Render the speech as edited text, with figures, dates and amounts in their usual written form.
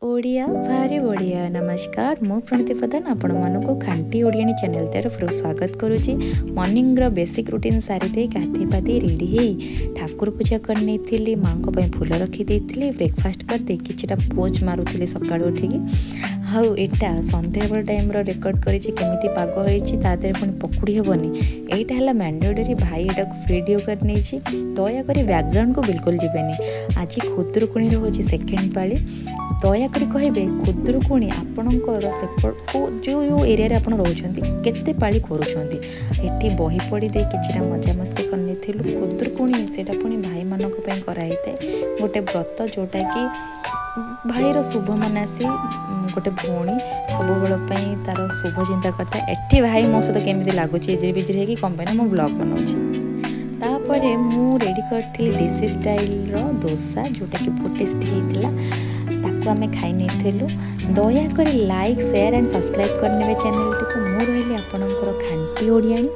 ओडिया भारी बढिया नमस्कार मु प्रणति प्रधान आपण मानक खांटी ओडियानी चैनल तरफ स्वागत करुच्ची। मॉर्निंग रो बेसिक रूटीन सारी दे गाधे पाधे रेडी हे ठाकुर पूजा करनी थी माँ को फूल रखी देती ब्रेकफास्ट करदे किछिटा पोज मारुली सका उठिकी हाँ यहाँ सन्ध्या टाइम रेकर्ड करमी पाग होती पुणी पकुड़ी हेनी यहाँ है मैंडेटरी भाई यहाँ वीडियो कर नहीं दयाकोरी बैकग्राउंड को बिल्कुल जीवेनि। आज खुदुरुकुणी रोचे सेकेंड पाली दयाकोरी कहे खुदुरुकुणी आपणकर सेपट जो जो एरिया आप रोचे पाली करुँच ये बही पढ़ी दे कि मजामस्ती करनी खुदुरुकुणी से पुणी भाई मानक कराई गोटे व्रत जोटा कि भाईर शुभ मनासी गोटे भौणी सब तार शुभ चिंता करता एठी भाई मो सहित केमी लगुच एजरी बिजरी है कि कम पे मो ब्लॉग बनाऊँगी मु रेडी करी देसी स्टाइल डोसा जोटा कि बहुत टेस्टी होता ताकू आम खाई नहीं दयाकोरी लाइक शेयर एंड सब्सक्राइब करने चैनल टी मु रही आपणकर खांटी ओडियाणी।